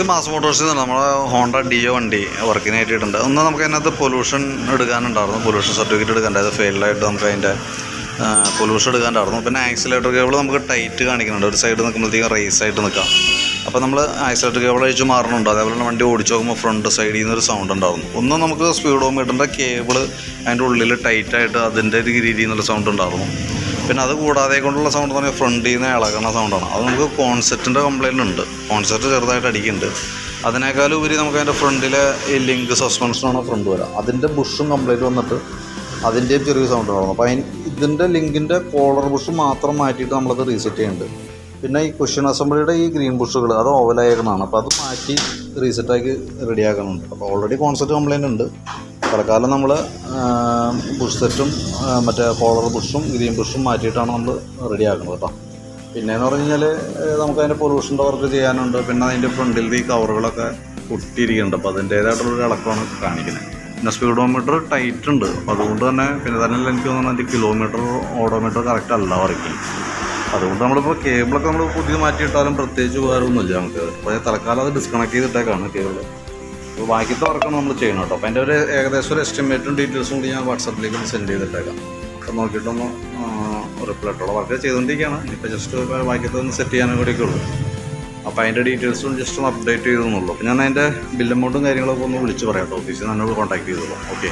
ഇത് മാസ് മോട്ടോഴ്സിൽ നിന്നാണ് നമ്മളെ ഹോണ്ട ഡിയോ വണ്ടി വർക്കിനായിട്ടുണ്ട്. ഒന്ന് നമുക്ക് അതിനകത്ത് പൊല്യൂഷൻ എടുക്കാനുണ്ടായിരുന്നു, പൊല്യൂഷൻ സർട്ടിഫിക്കറ്റ് എടുക്കാനുണ്ടായത്. ഫെയിലായിട്ട് നമുക്ക് അതിൻ്റെ പൊല്യൂഷൻ എടുക്കാനുണ്ടായിരുന്നു. പിന്നെ ആക്സിലേറ്റർ കേബിൾ നമുക്ക് ടൈറ്റ് കാണിക്കുന്നുണ്ട്, ഒരു സൈഡ് നിൽക്കുമ്പോഴത്തേക്കും റേസ് ആയിട്ട് നിൽക്കാം. അപ്പോൾ നമ്മൾ ആക്സിലേറ്റർ കേബിൾ അഴിച്ച് മാറണുണ്ട്. അതേപോലെ തന്നെ വണ്ടി ഓടിച്ച് നോക്കുമ്പോൾ ഫ്രണ്ട് സൈഡിൽ നിന്നൊരു സൗണ്ട് ഉണ്ടായിരുന്നു. ഒന്ന് നമുക്ക് സ്പീഡോമീറ്ററിൻ്റെ കേബിൾ അതിൻ്റെ ഉള്ളിൽ ടൈറ്റായിട്ട് അതിൻ്റെ ഒരു രീതിയിൽ നിന്നുള്ള സൗണ്ട് ഉണ്ടായിരുന്നു. പിന്നെ അത് കൂടാതെ കൊണ്ടുള്ള സൗണ്ട് എന്ന് പറഞ്ഞാൽ ഫ്രണ്ടിൽ നിന്ന് ഇളകുന്ന സൗണ്ടാണ്. അത് നമുക്ക് കോൺസെപ്റ്റിൻ്റെ കംപ്ലയിൻ്റ് ഉണ്ട്, കോൺസെപ്റ്റ് ചെറുതായിട്ട് അടിക്കുന്നുണ്ട്. അതിനേക്കാളും ഉപരി നമുക്ക് അതിൻ്റെ ഫ്രണ്ടിലെ ഈ ലിങ്ക് സസ്പെൻഷനാണ് ഫ്രണ്ട് വരിക, അതിൻ്റെ ബുഷും കംപ്ലൈൻറ്റ് വന്നിട്ട് അതിൻ്റെയും ചെറിയ സൗണ്ട് ഉണ്ടാകുന്നു. അപ്പോൾ ഇതിൻ്റെ ലിങ്കിൻ്റെ കോളർ ബുഷ് മാത്രം മാറ്റിയിട്ട് നമ്മളത് റീസെറ്റ് ചെയ്യുന്നുണ്ട്. പിന്നെ ഈ കുഷ്യൻ അസംബ്ലിയുടെ ഈ ഗ്രീൻ ബുഷുകൾ അത് ഓവലായേക്കണതാണ്, അപ്പോൾ അത് മാറ്റി റീസെറ്റാക്കി റെഡിയാക്കുന്നുണ്ട്. അപ്പോൾ ഓൾറെഡി കോൺസെപ്റ്റ് കംപ്ലൈൻ്റ് ഉണ്ട്. തൽക്കാലം നമ്മൾ ബുഷ് സെറ്റും മറ്റേ കോളർ ബുഷും ഗ്രീൻ ബുഷും മാറ്റിയിട്ടാണ് നമ്മൾ റെഡിയാക്കുന്നത് കേട്ടോ. പിന്നെയെന്ന് പറഞ്ഞു കഴിഞ്ഞാൽ നമുക്കതിൻ്റെ പൊല്യൂഷൻ്റെ വർക്ക് ചെയ്യാനുണ്ട്. പിന്നെ അതിൻ്റെ ഫ്രണ്ടിൽ ഈ കവറുകളൊക്കെ പൊട്ടിയിരിക്കുന്നുണ്ട്, അപ്പോൾ അതിൻ്റേതായിട്ടുള്ളൊരു ഇളക്കമാണ് കാണിക്കുന്നത്. പിന്നെ സ്പീഡോമീറ്റർ ടൈറ്റ് ഉണ്ട്, അപ്പോൾ അതുകൊണ്ട് തന്നെ പിന്നെ തന്നെ എനിക്ക് തോന്നുന്നത് അതിൻ്റെ കിലോമീറ്റർ ഓഡോമീറ്റർ കറക്റ്റ് അല്ല വർക്കിൽ. അതുകൊണ്ട് നമ്മളിപ്പോൾ കേബിളൊക്കെ നമ്മൾ പുതിയത് മാറ്റിയിട്ടാലും പ്രത്യേകിച്ച് ഉപകാരമൊന്നുമില്ല നമുക്ക്. അപ്പോൾ തൽക്കാലം അത് ഡിസ്കണക്ട് ചെയ്തിട്ടേക്കാണ് കേബിൾ. അപ്പോൾ ബാക്കിത്തെ വർക്കാണ് നമ്മൾ ചെയ്യണം കേട്ടോ. അപ്പോൾ അതിൻ്റെ ഒരു ഏകദേശം ഒരു എസ്റ്റിമേറ്റും ഡീറ്റെയിൽസും കൂടി ഞാൻ വാട്സാപ്പിലേക്ക് ഒന്ന് സെൻഡ് ചെയ്തിട്ടേക്കാം. അപ്പോൾ നോക്കിയിട്ടൊന്ന് റിപ്ലൈ ഇട്ടുള്ള വർക്ക് ചെയ്തുകൊണ്ടിരിക്കുകയാണ്. ഇപ്പോൾ ജസ്റ്റ് ബാക്കിയത്തെ ഒന്ന് സെറ്റ് ചെയ്യാനും കൂടിയൊക്കെ ഉള്ളൂ. അപ്പോൾ അതിൻ്റെ ഡീറ്റെയിൽസും ജസ്റ്റ് ഒന്ന് അപ്ഡേറ്റ് ചെയ്തെന്നുള്ളൂ. അപ്പോൾ ഞാൻ അതിൻ്റെ ബിൽ എമൗണ്ടും കാര്യങ്ങളൊക്കെ ഒന്ന് വിളിച്ച് പറയാം കേട്ടോ. ഓഫീസിൽ നിന്ന് എന്നോട് കോൺടാക്ട് ചെയ്തോളൂ. ഓക്കെ.